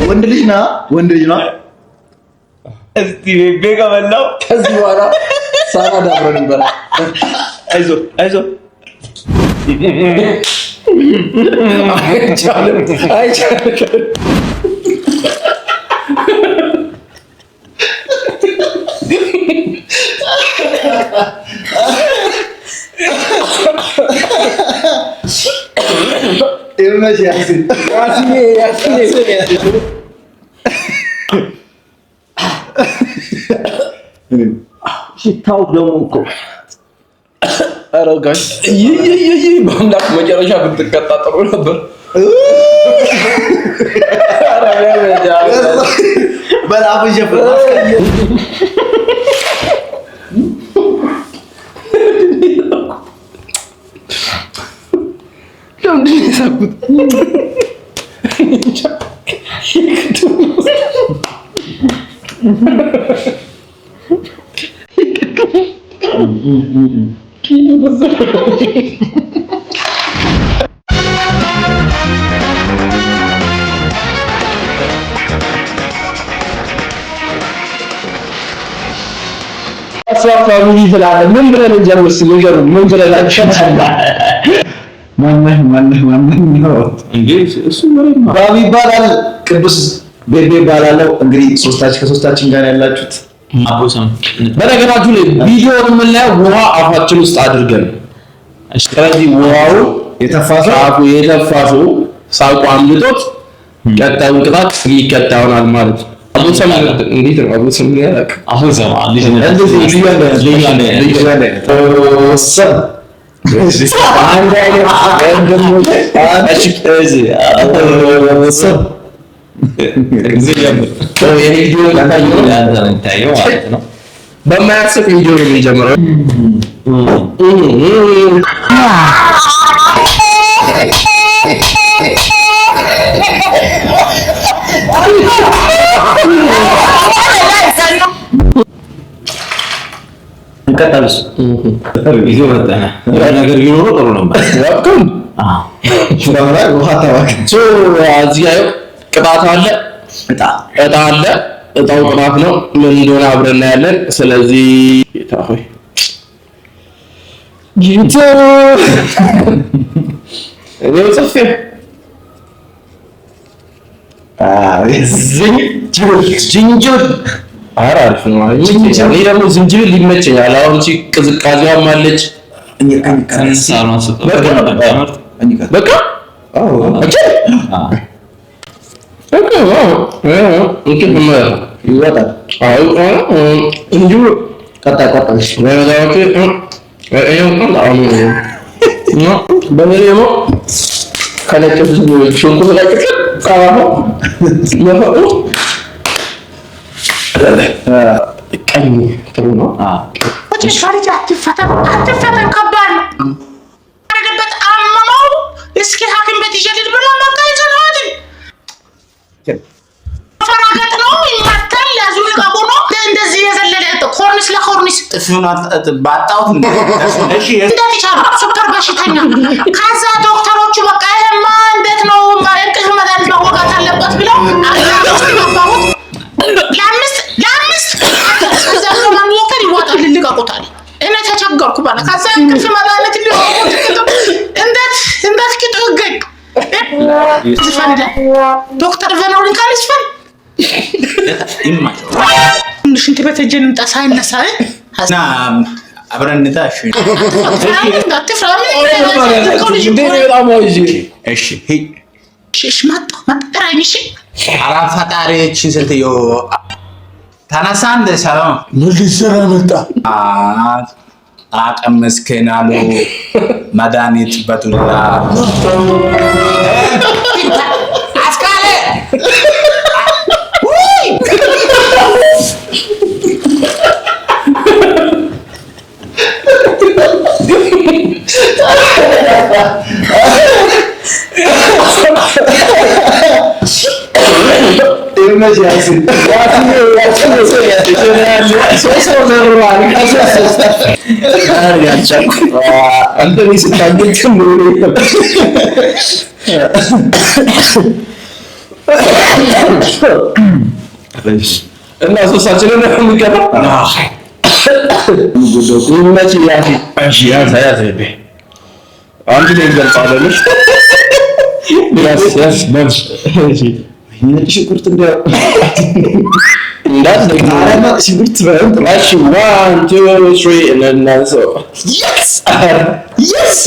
ወንድ ልጅ ና ወንድ ልጅ ና እስቲ ቤጋ በላው ከዚህ በኋላ ሳራ ዳብረን እንበላ አይዞ አይቻልም Irmãs Yasin. ሽታው ደግሞ እኮ አረጋሽ በአምላክ መጨረሻ ብትቀጣ ጥሩ ነበር። በላፍ ጀፍራ ለምንድን ነው የሳቁት? ፋሚሊ ትላለህ ምን ብለን እንጀምር ሲሉገሩ ምን ብለን ማነህ ነው እንዴ እሱ ምንም ባቢ ይባላል ቅዱስ ቤቤ ይባላል እንግዲህ ከሶስታችን ጋር ያላችሁት አቦሰም በነገራችሁ ላይ ቪዲዮውን የምናየው ውሃ አፋችን ውስጥ አድርገን ስለዚህ ውሃው የተፋሰው ሳቁ አምልጦት ቀጣዩ ቅጣት ይቀጣውናል ማለት ነው። አቦሰም እንዴት ነው አቦሰም ያላቅ አቦሰም እንደዚህ አንድ አይነት እንደሞ በማያስቅ ቪዲዮ ነው የሚጀምረው። እንቀጥልስ ቪዲዮ መጣ ነገር ቢኖር ጥሩ ነበር። ወቅቱም ውሃ ተባክቶ እዚህ ጋር ቅጣት አለ እጣ አለ። እጣው ቅጣት ነው ምን እንደሆነ አብረን እናያለን። ስለዚህ ጌታ ሆይ እኔው ጽፌ ዝንጅብል አሪፍ ነው ማለት ነው። እኔ ደግሞ ዝንጅብል ይመቸኛል። አሁን እቺ ቅዝቃዜዋም አለች በቃ ይወጣል እንጂ ቀጣይ በመሪሞ ከለጨቱ ሽንኩርት ላይ ቀኝ ጥሩ ነው። አትፈተን ከባድ ነው። አረገበት አመመው እስኪ ሐኪም ቤት ይጀልል ብሎ ማቃይቶ ነው አይደል? ፈራገጥ ነው ይመታል ያዙ ይቀቦ እንደዚህ የዘለለ ኮርኒስ ለኮርኒስ ጥፊውን ባጣውት እሺ እንዴት ይቻላል? ሱፐር በሽተኛ ከዛ ዶክተሮቹ በቃ ይሄማ እንዴት ነው እንቅልፍ መድኃኒት መወጋት አለበት ብለው አባውት ለአምስት ከዛ ከማን ሞከር ይዋጣል ልቀቁታል። እኔ ተቸገርኩ ባለ ከዛ እንቅልፍ መድኃኒት ሊወጉት እንዴት ኪቶገኝ ይፈንዳ ዶክተር ቬኖሪን ካሊስፈን ሽንት ቤት ሄጄ እንምጣ ሳይነሳ እና አብረን እንታሽ እሺ ማጣራኝ እሺ አራት ፈጣሪዎችን ስትዮ ተነሳን ለሰላም ለሊሰራ መጣ አቀመስከናሉ መድኃኒት በዱላ አስካለ Irmãs Yasin. Anthony ስታገኝ እና ሶስታችንን ነው የሚቀረው። ይመች ያፊ እሺ ያዛ አንድ ላይ ገልጻለሽ ያስ በምሽ እሺ ነጭ ሽንኩርት እንዳትደግሞ ሽንኩርት እሺ 1 2 3 እና so yes yes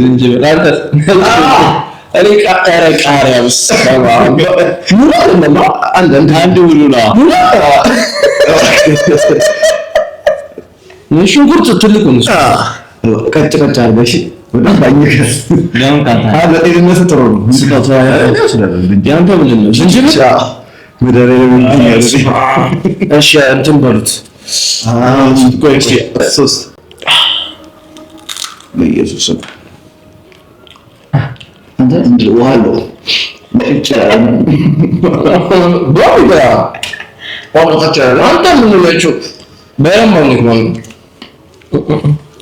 ዝንጅብል አንተ እኔ ቃሪያ በስመ አብ አንድ ሁሉ ነው ሽንኩርት ትልቁ ነው ቀጭ አድርገሽ ወደ ባኝሽ ያን ካንተ ለጤንነት ጥሩ ነው ስጋቱ ያንተ ምንድን ነው ዝንጅብል መደረረ ምን ያለሽ እሺ እንትን በሉት ቆይ እሺ ሶስ በኢየሱስ አንተ እንደዋሎ ነጭ ባባ ወቀቻ አንተ ምን ነው በረም ነው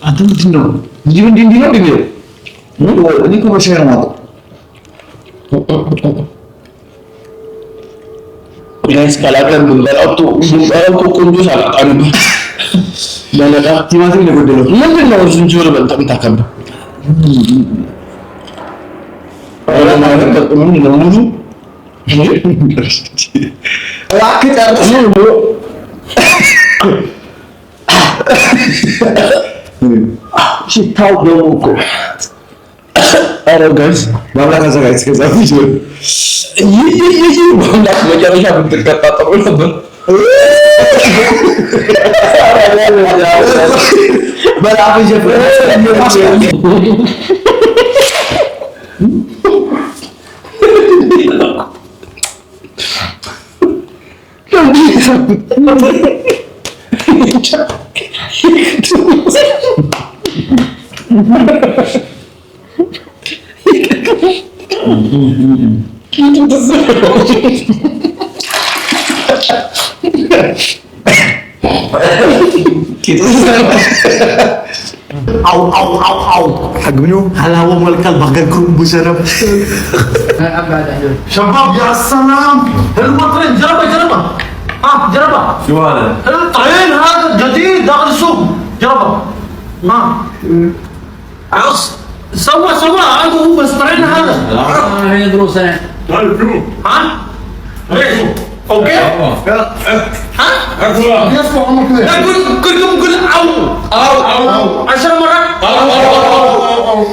አንተ ምንድን ነው ይህ እንዲህ ነው እንደሚለው እኔ እኮ በሻይ ነው ማለት ጋይስ ካላቀም በላውቱ ቆንጆ ሳላጣን ለነቃ ቲማቲም ነው ጎደለው ምንድን ነው ዝንጅብል በጣም ታከብ ሽታው ደግሞ እኮ ኧረ ጋይስ ማብላት አዘጋጅ ከዛ ቪዲዮ ይይ ማብላት መጨረሻ ብትቀጣ ጥሩ ነበር። በላፍ ጀፈረ au حجمنو هلا هو ملك البقر كل بشرب شباب يا سلام المطرين جربه جربه شو هذا الطعين هذا جديد داخل السوق جربه عص سوى عنده هو بس طعين هذا هي دروسه ها ليش اوكي ها يسمع امك كلكم قول او 10 مرات او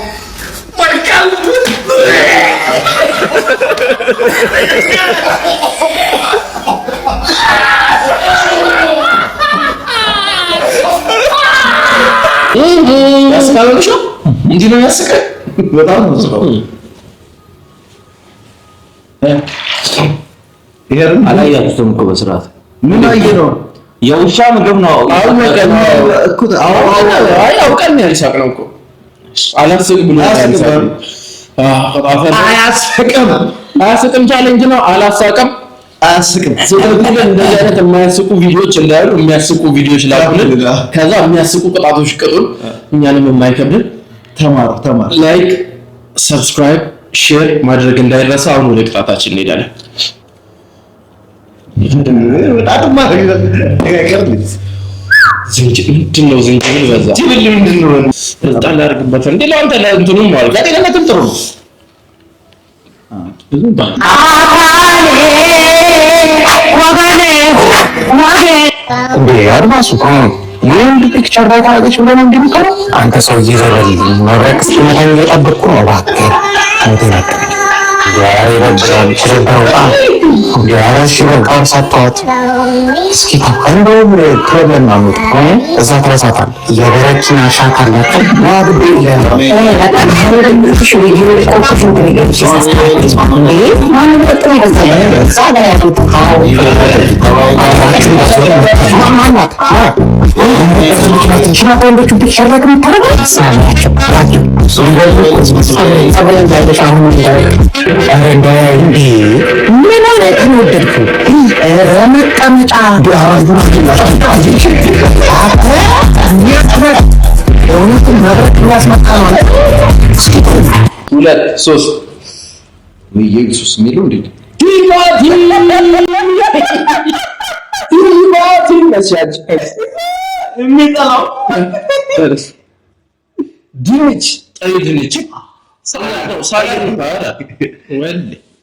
ያስካለው ነው እንዴ ነው ያስከ በጣም ነው ሰው ይሄን አላያችሁም እኮ በስርዓት ምን አየነው የውሻ ምግብ ነው አውቀን ነው ያልሳቅነው እኮ አላስቅ ብሎ አያስቅም ቻሌንጅ ነው አላሳቅም አያስቅም ስለዚህ እንደዚህ አይነት የማያስቁ ቪዲዮዎች እንዳሉ የሚያስቁ ቪዲዮዎች ላኩልን ከዛ የሚያስቁ ቅጣቶች ቅጡን እኛንም የማይከብድ ተማር ላይክ ሰብስክራይብ ሼር ማድረግ እንዳይረሳ አሁን ወደ ቅጣታችን እንሄዳለን በጣም ማለት ዝንጅብል በዛ ዝንጅብል ምንድነው ጣል አድርግበት እንዴ ለአንተ ለእንትኑ ማለት ለጤንነትም ጥሩ ነው ብዙ ባል አድማሱ ይሄን ፒክቸር ላይ ታገች ብለን እንደሚቀረው አንተ ሰውዬ ዘበል መብረቅ ሲመታኝ እየጠበቅኩ ነው እባክህ አንተ ያሬ በዛን ሽረዳው ያሬ ሽረዳው ሳታት እስኪ እንደው ፕሮብሌም ነው እዛ ተረሳታል የበረኪና ሻካል ነው ማድብ ምን አይነት ነው ወደድኩ ረመጣምጣ ሁለት ሶስት ወይ ኢየሱስ ሚሉ እንዴ ቲማቲም የሚጠላው ድንች ጥሬ ድንች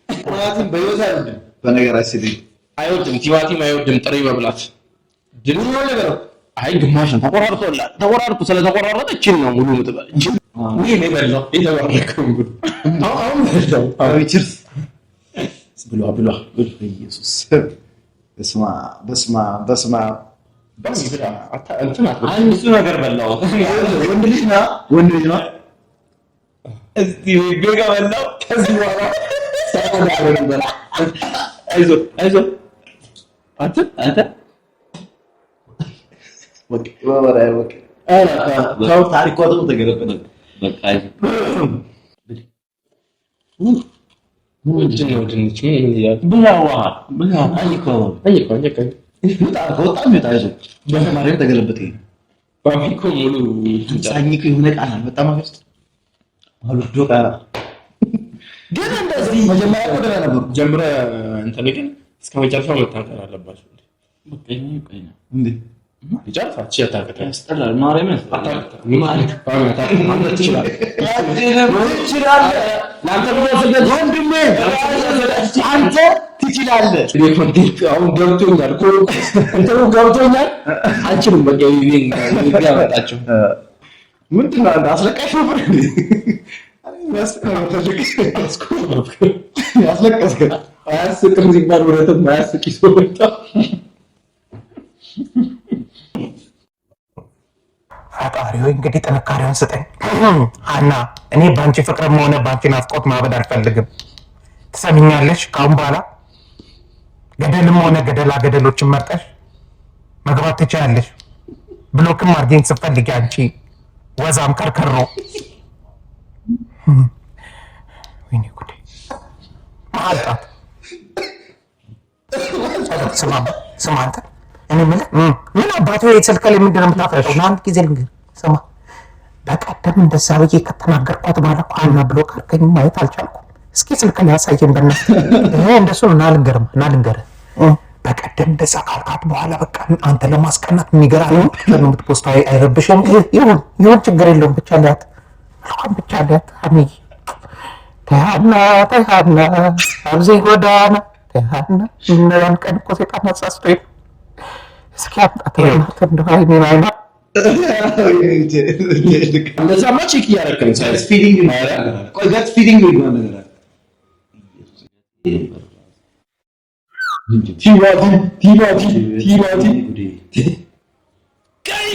ቲማቲም በህይወት አይወድም። በነገራችን ላይ አይወድም፣ ቲማቲም አይወድም ጥሬ መብላት። ድንች ነው ነገር አይ ግማሽ ነው ተቆራርጦ ስለተቆራረጠ እቺን ነው ሙሉ ምጥበል እንጂ እኔ በላው የተባረከው ጉድ አሁን በላው አብችርስ ብሎ ኢየሱስ በስማ አንድ ነገር በላው ወንድ ልጅ ነው እስቲ ቤጋ በላው ከዚህ በኋላ ሳይሆን በላ አይዞ አንተ ታሪክ ወጥቶ ተገለበጠ። በቃ ጀምረህ እንትን ግን እስከ መጨረሻው መታከል አለባቸው። ይጨርሳል ያስጠላል። ማርያምን አንተ ትችላለህ። አሁን ገብቶኛል። አንቺንም በቃ ያመጣቸው ምንድን ነው አስለቃሽ ነበር ያስለቀስከ አያስቅም ሲባል ወረተም አያስቅ ሰው ወጣ። ፈጣሪ ሆይ እንግዲህ ጥንካሬውን ስጠኝ። ሀና እኔ በአንቺ ፍቅርም ሆነ በአንቺ ናፍቆት ማበድ አልፈልግም። ትሰሚኛለሽ? ካሁን በኋላ ገደልም ሆነ ገደላ ገደሎችን መርጠሽ መግባት ትችያለሽ። ብሎክም አድርጌኝ ስትፈልጊ አንቺ ወዛም ከርከሮ። ወይኔ ጉዴ ማልጣት። ስማ አንተ እኔ ምን አባቱ ስልክ ላይ ምንድን ነው የምታፈረው? አንድ ጊዜ ልንገርህ፣ ስማ በቀደም እንደዛ ብዬ ከተናገርኳት በኋላ እኮ ሀና ብሎክ አድርገኝ ማየት አልቻልኩም። እስኪ ስልክ ላይ ያሳየን በእናትህ። ይሄ እንደሱ እና ልንገርህ በቀደም እንደዛ ካልካት በኋላ በቃ አንተ ለማስቀናት የሚገርም ነው የምትፖስተው። አይረብሽም? ይሁን ችግር የለውም። ብቻ ሊያት ሀኒዬ ተሃና አብዚ ጎዳና ተሃና ያን ቀን እኮ ሴጣን አሳስቶኝ እስኪ አምጣት እንደው አይኔን አይና እንደዛማ ቼክ እያደረግን ሳይንስ ፊሊንግ ማለት ቆይ ጋት ፊሊንግ ነው ነገር ቲማቲም ቀይ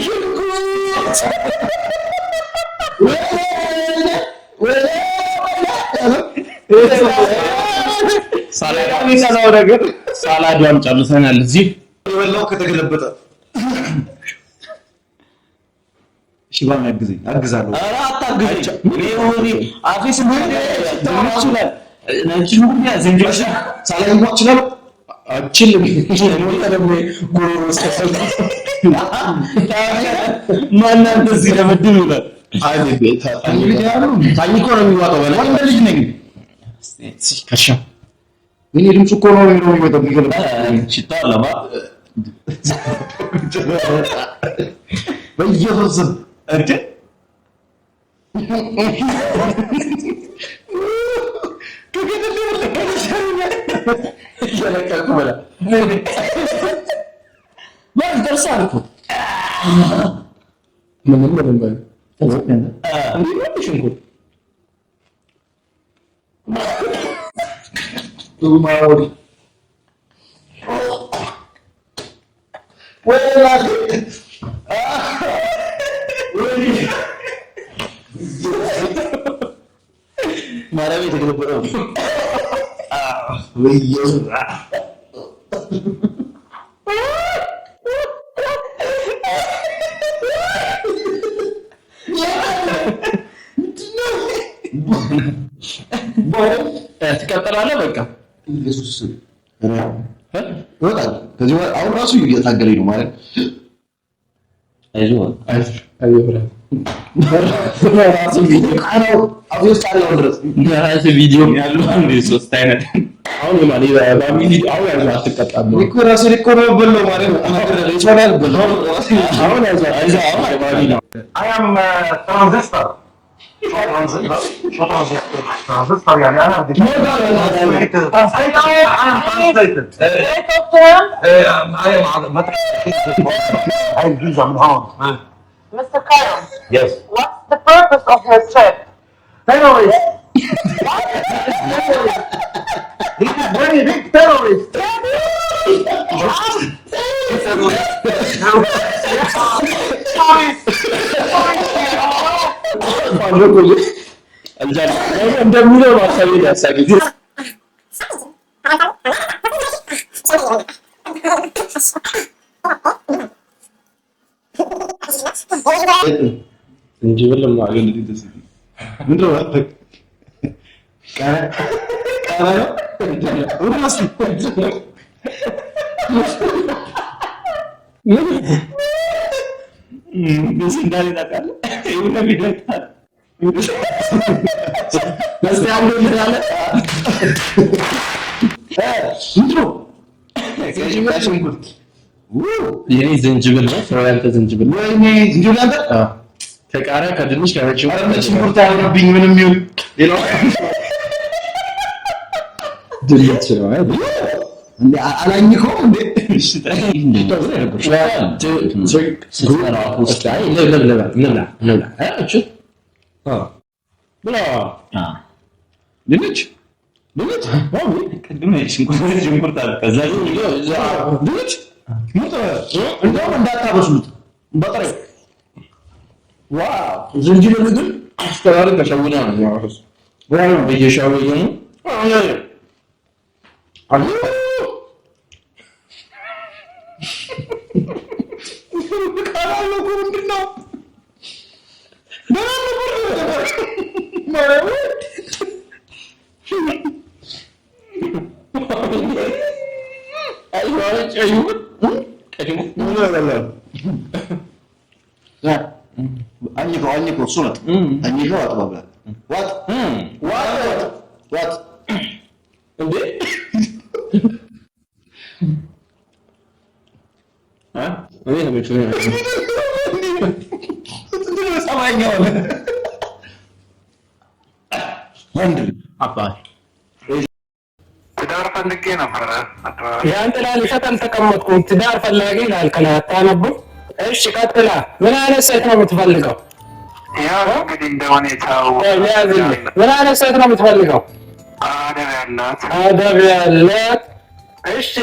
ሳላዷን ጨርሰናል። እዚህ የበላው ከተገለበጠ ሽባን አግዛለሁ። ኧረ አታግዘኝ። አፌስ ምን ይችላል? ነጭ ምን ያዘንጀሽ ሳላም ይችላል አችልም ጉሮሮ እስከሰል ማን እንደዚህ ለምድብ ይላል። አይ ቤታ ታኝኮ ነው የሚዋጣው። ወንድ ልጅ ነኝ ከሻ ምን ድምጽ እኮ ነው የሚመጣው። ሽታ ለባ በየፈስ እንዴ ማረቤ ተገለበጠው ወይዬ ትቀጥላለህ። በቃ ኢየሱስ ወጣ ከዚህ አሁን ራሱ እየታገለኝ ነው ማለት አይዞህ ራሱ ቪዲዮ አለው አብዮስ አለው ድረስ ራሱ ቪዲዮ ያለው አንድ ሶስት አይነት አሁን የማን ባሚሊ አሁን ያዛ አትቀጣም ነው እኮ ራሱ ሊቆረው በለው ማለት ነው ይቻላል በለው አሁን ያዛ አሁን ባሚ ነው I am transistor. Transistor يعني أنا Mr. Kyle, yes what's the purpose of your trip? terrorist. He is very big terrorist. እንደሚለው ማሳቢ ያሳጊት እንጂብል ማገል ዲተስ ምንድነው አጥቅ ካራ ወራስ ምን እንዳለ ታውቃለህ? ይሁን ቢደታል መስታም እንዳለ ምንድነው ዝንጅብል ሽንኩርት የኔ ዝንጅብል ነው ፍራንተ ዝንጅብል ወይኔ ዝንጅብል አንተ ከቃሪያ ከድንች ከነጭ ሽንኩርት አይሆንብኝ ምንም ይሁን ሌላው ድንች ነው አይደል እንዴ አላኝከው እንዴ እሺ ድንች ቅድም ሽንኩርት አለ ከዛ ድንች እንደውም እንዳታበስሉት በጥሬ ዋው ዝንጅብል ግን አስተራሪ ተሸውና ነው ያወራስ ወራው በየሻው ነው አለ ካላሎ ኩንድና አኝከው እሱ ነው አኝከው አጥባባ ዋት እንዴ እኔ ነው ሰማኛው ወንድ አባይ ትዳር ፈልጌ ነበረ። ያን ጥላ ልሰጠን ተቀመጥኩኝ። ትዳር ፈላጊ ላልከላ አታነቡ። እሺ ቀጥላ። ምን አይነት ሴት ነው የምትፈልገው? ያው እንግዲህ እንደ ሁኔታው ምን አይነት ሴት ነው የምትፈልገው? አደብ ያላት። አደብ ያላት። እሺ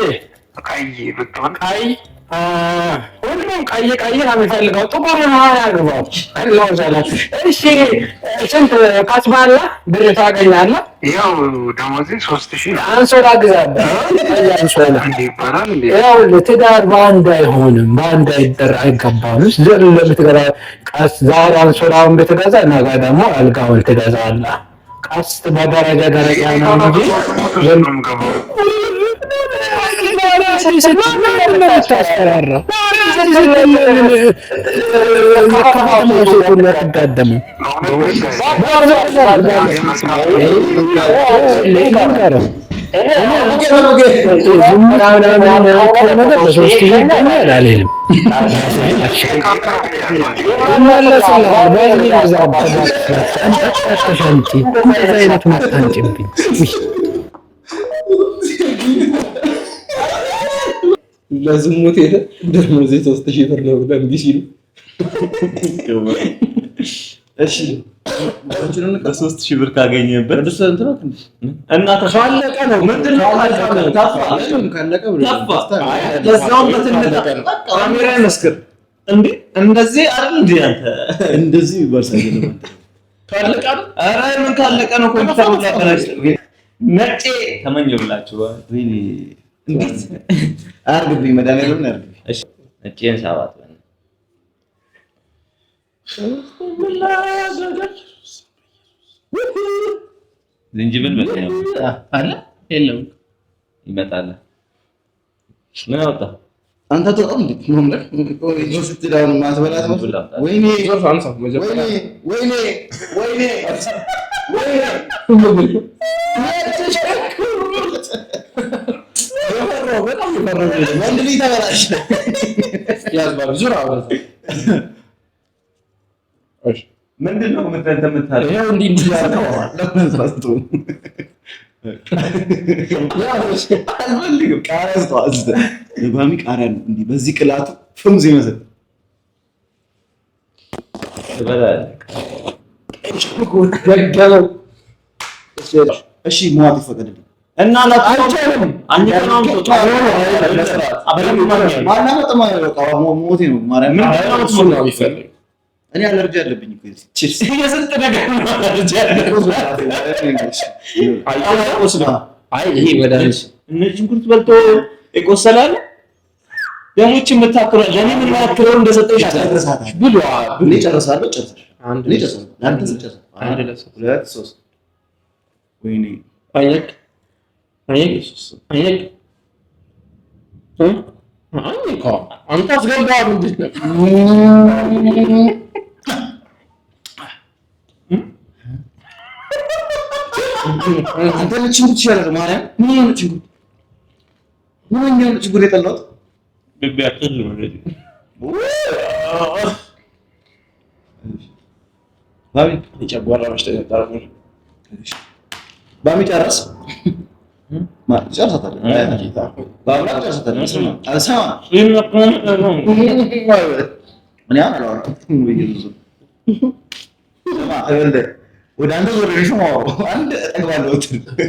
ቀይ ብትሆን ቀይ ሁሉም ቀይ ነው የሚፈልገው። ጥቁር ነው ያግባው። አላህ ዘላሽ። እሺ ስንት ካስባላ ብር ታገኛለህ? ያው ደሞዜ 3000 አንሶላ ግዛበት። አንሶላ ይባላል እንዴ? ያው ትዳር በአንድ አይሆንም፣ በአንድ አይገባም። ዘር ለምትገዛ ቀስ ዛሬ አንሶላውን ብትገዛ ነገ ደግሞ አልጋውን ትገዛለህ። ቀስ በደረጃ ደረጃ ነው እንጂ ዘንም ገባው ለዝሙት ሄደ ደሞዜ 3000 ብር ነው ብለን ቢሲሉ እሺ ወንጀልን ከ3000 ብር ካገኘበት ዲስታንት ነው እና ተፋለቀ ነው ምንድነው ካለቀ ብሎ ለዛውም በትንታ ካሜራ ይመስክር እንዴ እንደዚህ አይደል እንዴ አንተ እንደዚህ ይበርሳል ነው ካለቀ አረ ምን ካለቀ ነው ኮምፒውተሩ ላይ ተናሽ ነጭ ተመኘውላችሁ ወይኔ እንዴት አርግብኝ መድኃኒዓለም ነው አርግብኝ እሺ ነጭን ሰባት በል ዝንጅብል በቃ አለ የለም ይመጣል ምን አወጣ አንተ ተቆም እንዴ መምለክ ነው ስትዳውን ማስበላት ነው ወይኔ ወይኔ ፈራሁ በጣም ፈራሁ ወንድ ልጅ ተበላሽ ያዝባል ዙራ አወጣ እሺ ምንድነው የምታደርገው? ይሄው እንዲህ ያለው ለምን ተራስቶ አልፈልግም። ቃሪያ አስተዋጽ የባሚ ቃሪያ ነው እንዲህ በዚህ ቅላቱ ፍምዝ ይመስል እሺ ሞት ይፈቀድልኝ እና ላጣቻለም አንተናም ሞቴ ነው ማርያም ነው የሚፈልግ እኔ አለርጂ አለብኝ እኮ ቺፕስ የስንት ነገር ነው አለርጂ አለብኝ አይ ይሄ ወዳጅ እነዚህ ሽንኩርት በልቶ ይቆሰላል ደሞች የምታክለው ለኔ ምን ያክለው እንደሰጠሽ አታረሳታሽ ብሎ እኔ ጨርሳለሁ አንድ እኔ ጨርሳለሁ አንተ ጨርሳለህ አንድ ሁለት ሶስት ወይኔ አየክ አንተ አስገባ ምንድን ነው አንተ ልጅ ይችላል ማርያም ምን ነው ችግር የጠላሁት ቢቢያችን ነው እንዴ ባቢ ይጨጓራ በሽታ ተጠራቀመ ባሚ ጨረስ ጨርሳታለህ ባባ ጨርሳታለህ አልሰማ እኔ አላወራም ወደ አንተ ዞር ነው አንድ ጠግባለሁ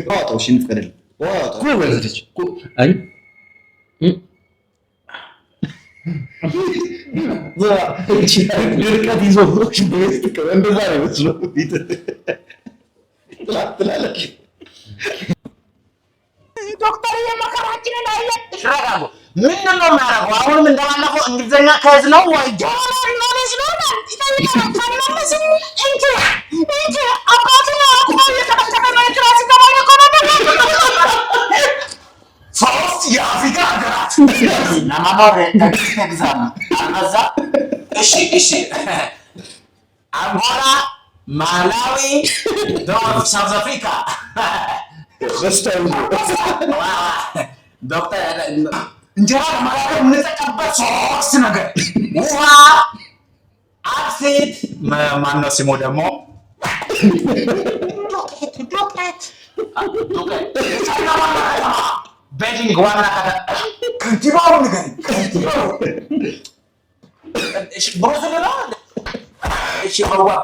ወጣው ሽንፍ ከደል ወጣው ወለደች አይ ድርቀት ይዞ እንደዛ ነው መስሎ ትላለች ዶክተር የመከራችንን አይለት ተረጋጉ። ምንድን ነው የሚያደርገው? አሁንም እንደባለፈው እንግሊዝኛ ከዝ ነው ወይ ጀርመን ኖሌጅ ነው እንጂ አባቱ የተመሰከረ ነው ክላስ ሶስት የአፍሪካ ሀገራት ለመኖር ኤግዛም አልበዛ። እሺ አንጎላ፣ ማላዊ፣ ደቡብ ሳውዝ አፍሪካ ዶክተር እንጀራ ለመጋገር የምንጠቀምበት ሶስት ነገር ውሃ፣ አክሲድ ማነው ስሙ ደግሞ ቤጂንግ ዋና ከንቲባውን ንገሪኝ። ብሮዝል ነው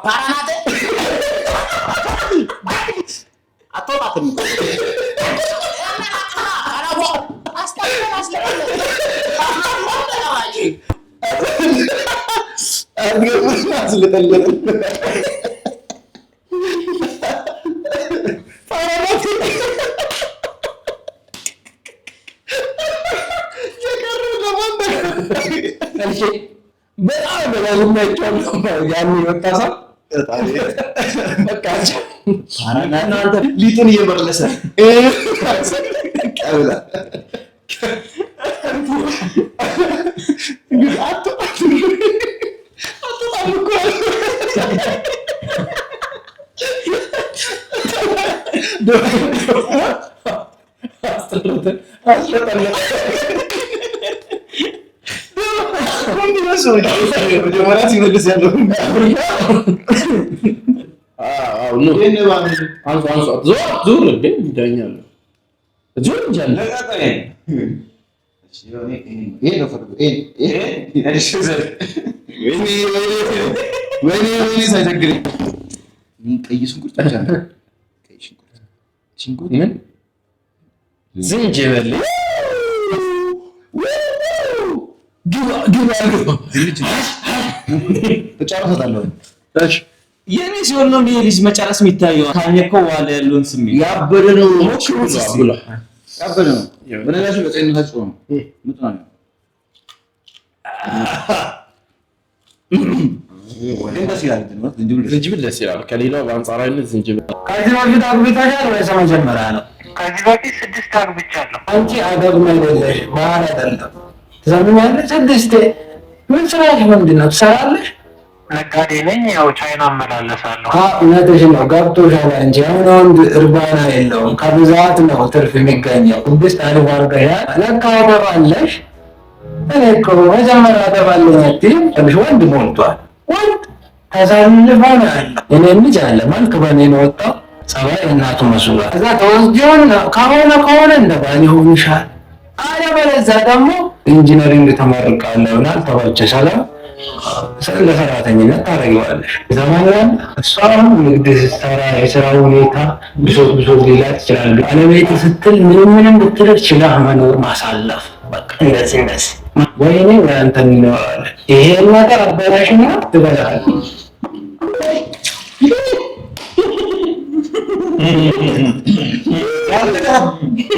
ፓራናት አቶባትም እናንተ ሊጡን እየበለሰ ቀብላ መጀመሪያ ሲመልስ ያለው ሳይቸግረኝ ቀይ ሽንኩርት ብቻ ነው። ቀይ ሽንኩርት ምን ዝንጅብል ተጫውታለሁ። የኔ ሲሆን ነው ይሄ ልጅ መጨረስ የሚታየው። ካኘከው ዋለ ያለውን ስሜት ያበደ ነው። ያበደ ነው። በነገራችን በጤንነታችሁ ነው ምጥና ነው። ደስ ይላል። ዝንጅብል ደስ ይላል። ከሌላው በአንጻራዊነት ዝንጅብል ከዚህ በፊት አግብተሻል ወይስ መጀመሪያ ነው? ከዚህ በፊት 6 አግብቻለሁ። አንቺ አገግመለሽ ባህል አይደለም። ትሰምኛለሽ? 6 ምን ስራሽ ምንድን ነው? ትሰራለሽ? ነጋዴ ነኝ። ያው ቻይና እመላለሳለሁ። እውነትሽ ነው፣ ገብቶሻል። አንቺ አሁን ወንድ እርባና የለውም፣ ከብዛት ነው ትርፍ የሚገኘው። ቅድስት አልፎ አድርገሻል። ለካ አገባለሽ። እኔ እኮ መጀመሪያ አገባለኝ አትይም? ወንድ ሞልቷል። ወንድ ተሰልፎ ነው ያለው። እኔም ልጅ አለ መልክ በእኔ ነው ወጣው፣ ጸባይ እናቱ መስሏል። እዛ ተወስጂውን ከሆነ እንደ ባል ይሆንሻል፣ አለበለዚያ ደግሞ ኢንጂነሪንግ ተመርቃለሁ ብላል ተባቸ ሰላም ለሰራተኝነት ታደርጊዋለሽ። ዘመናን እሷ ንግድ ስትሰራ የስራ ሁኔታ ብሶት ሊላት ይችላል። ባለቤት ስትል ምንም ብትል ችላህ መኖር ማሳለፍ በቃ እንደዚህ ወይኔ እናንተ እንኖራለን። ይሄን ነገር አበላሽና ትበላለች።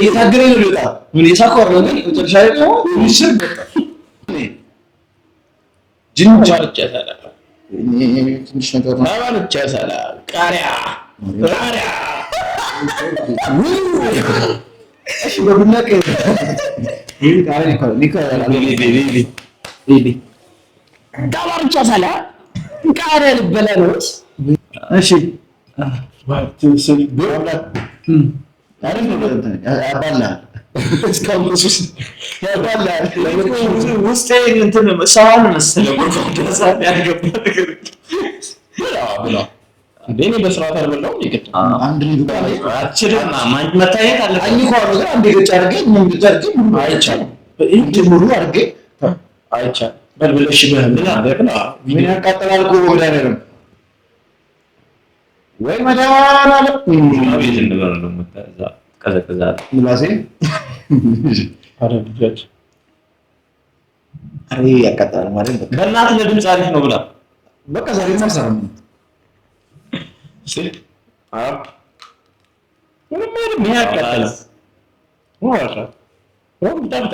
የታገለ ነው ሊወጣ ምን የሳቆር ነው ግን መጨረሻ ላይ ነው ምሽር በቃ ጅንጃ ጨሰላ ትንሽ ነገር ነው ማለት ጨሰላ ቃሪያ እሺ በብናቀ ይሄ ቃሪያ ዳባር ጨሰላ ቃሪያ ልበላ ነው። እሺ ዋትስል ብላ አሪፍ ነው ያባላል እስካሁን እሱስ ያባላል ውስጤ እንትን ሰዋን መሰለ ወርቆ ያገባ ነገር ብላ እንደኔ በስርዓት አልበላው ይቅጥ አንድ ልጅ አችልና መታየት አለ አይኮ ነው ግን አንዴ ገጭ አድርገኝ ምን ገጭ አድርገኝ አይቻልም እንዴ ሙሉ አድርገ አይቻልም በልብለሽ በህምና አደረግና ምን ያቃጠላል እኮ ወዳኔ ነው ወይ መዳን አለ አቤት እንደበረ ደግሞ ከዛ ምላሴ አረብጃች አሬ ያቃጠላል ማለት ነው። በእናት ለድምጽ አሪፍ ነው ብላ በቃ ዛሬ ማሰራም እሺ ምን ያቃጠላል ወራ ወምጣጣ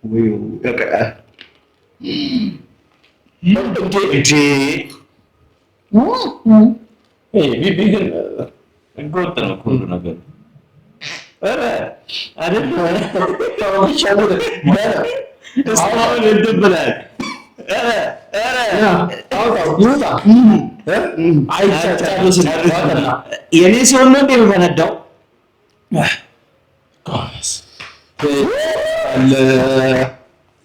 ወይ በቃ ቢቢግን እንቆጥ ነው ሁሉ ነገር አረ አይደል አሁን እንደብላል የኔ ሲሆን ነው እንደሚፈነዳው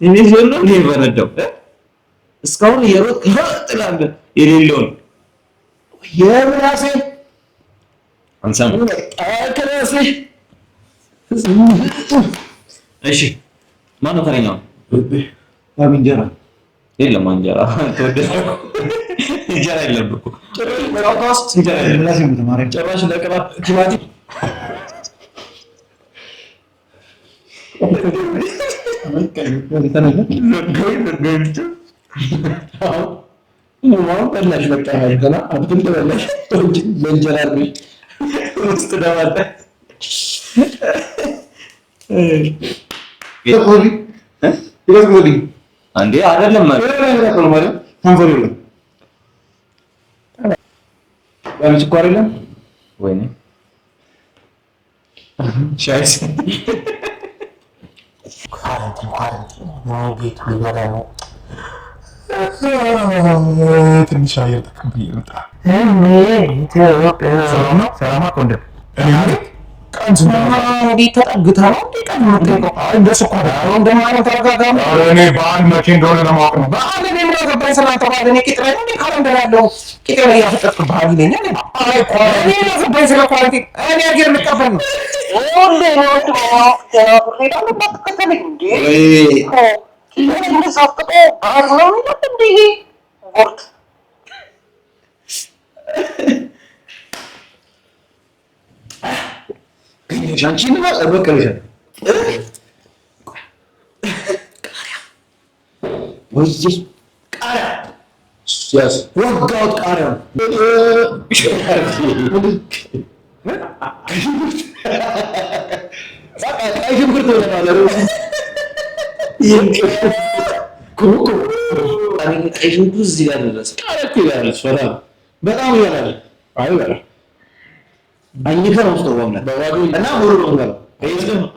የኔ ሲሆን ነው እንደሚፈነዳው እስካሁን የሮጥ ይፈጥላል የሌለውን የራሴ አንሳም አከራሴ እሺ ማነው ተረኛው እንጀራ የለም እንጀራ ተወደደ እንጀራ የለም እኮ ጭራሽ እንጀራ የለም ለዚህ ተማሪ ጭራሽ ለቀባት ቲማቲ ማን በላሽ በቃ ያልከና አብትን በላሽ ለእንጀራ ነው ውስጥ ደባለ ይቆይ አንዴ አይደለም ማለት ታንፈሩ ነው ያው ስኳር የለም ወይኔ ሻይስ ትንሽ አየር ተቀብዬ ልምጣ። ሰላም አቆንደ ቀን እንዴት ተጠግታ ነው ቀን የምትጠይቀው? እንደ ስኳር እንደማለት ተረጋጋም። እኔ በአንድ መቼ እንደሆነ ለማወቅ ነው። በአንድ እኔ ምን አገባኝ ስለተባለ እኔ ቂጥ ላይ ነው ካለንደር ያለው ቂጥ ላይ ያፈጠጥኩ ባህል ይለኛል። አይ ኳሊቲ እኔ አገባኝ ስለ ኳሊቲ እኔ አገር ልቀበል ነው ወንድ ነው ሬዳ ለማትከተለኝ እንዴ ለምን ሳፍጠው ባህል ነው እንዴ ወርት ሻንቺ ነው በቀለሽ ቃሪያ ወይ ቃሪያ ያስ ወጋውት ቃሪያ ሽንኩርት ነው ማለት ነው። ሽንኩርት እዚህ ጋር ደረሰ። ቃሪያ እኮ ይላል ሰላም በጣም ይላል። አይ ይላል አኝከ ነው ተወምነ በዋዱ እና ሙሉ ነው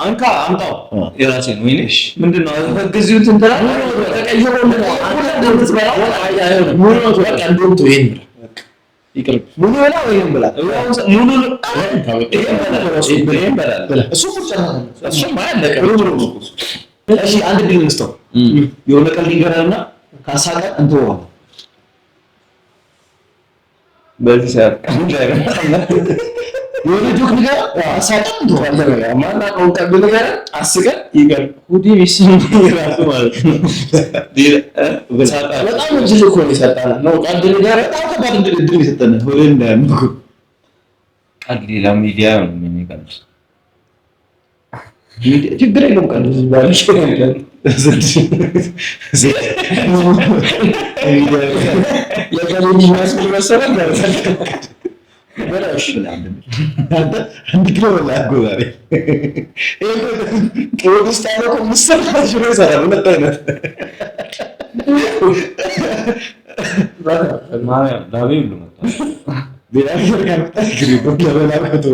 አንካ አምጣው የራሴን ወይኔሽ ምንድነው በጊዜው እንትን ተላላ ተቀይሮ ነው ሙሉ ነው በቃ እንደውም ይሄን ይቅር ሙሉ በላ ወይም በላ ሙሉ ይሄን በላ እሱ እሱ ማለቀ እሺ አንድ ድል እንስተው የሆነ ቀን ሊገራና ካሳቀ እንተው በዚህ ሰዓት የሆነ ጆክ ነገር አሳቀም ተዋለ ማና ቆንጣ ነገር አስቀን ይገር ሁዲ ቢስም ይራሱ ማለት ነው በጣም እጅግ እኮ ነው ይሰጣል ነው ቀልድ ነገር በጣም ከባድ እንድል ይሰጣል ወደ እንዳያምኩ ቀልድ ሌላ ሚዲያ ነው የሚቀልድ ሚዲያ ችግር የለውም ቀልድ ባልሽ ለቀልድ ማስል መሰረት በላሽ አንድ ኪሎ በላጎ ዛሬ ከወዲስታ ነው ምሰራሽ ነው ይሰራል ለታይነት ማርያም ዳዊት ብሎ መጣ ሌላ ነገር ካመጣ ግሪዶ ለበላ ከቶ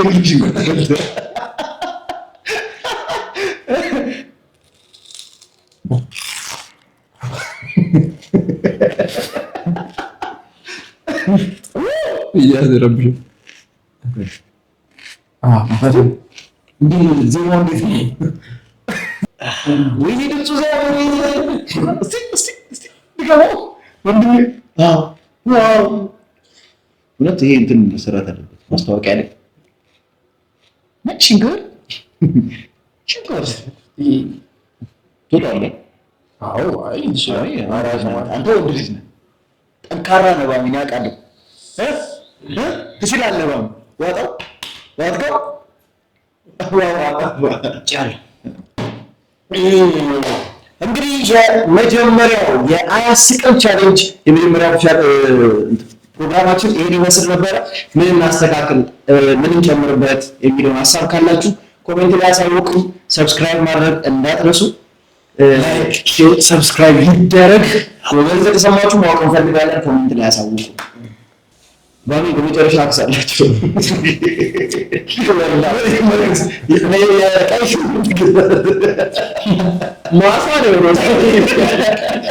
እንግዲህ ይቆጣል እያዘረብኝ እንዴ ዜማው እንዴት ነው? ወይኔ ድምፁ ዛሬ እስቲ ድጋው ወንድሜ ዋው ሁለት ይሄ እንትን መሰራት አለበት ማስታወቂያ ላይ ማቺንግ ችግር ቶታል አዎ አይ እንሻይ አራጅ አንተ ወንድልጅ ነህ ጠንካራ ነው ባሚና ቃል ትችላለህ ባም ዋጣው ዋጣው ጫል እንግዲህ የመጀመሪያው የአያስቅም ቻሌንጅ የመጀመሪያው ፕሮግራማችን ይሄን ይመስል ነበረ። ምን እናስተካክል፣ ምን እንጨምርበት የሚለውን ሀሳብ ካላችሁ ኮሜንት ላይ አሳውቁ። ሰብስክራይብ ማድረግ እንዳትረሱ። ላይክ፣ ሼር፣ ሰብስክራይብ ይደረግ። ወበለጠ ተሰማችሁ ማወቅ እንፈልጋለን። ኮሜንት ላይ አሳውቁ። ባሚ በመጨረሻ አክሳላችሁ ማሳ ነው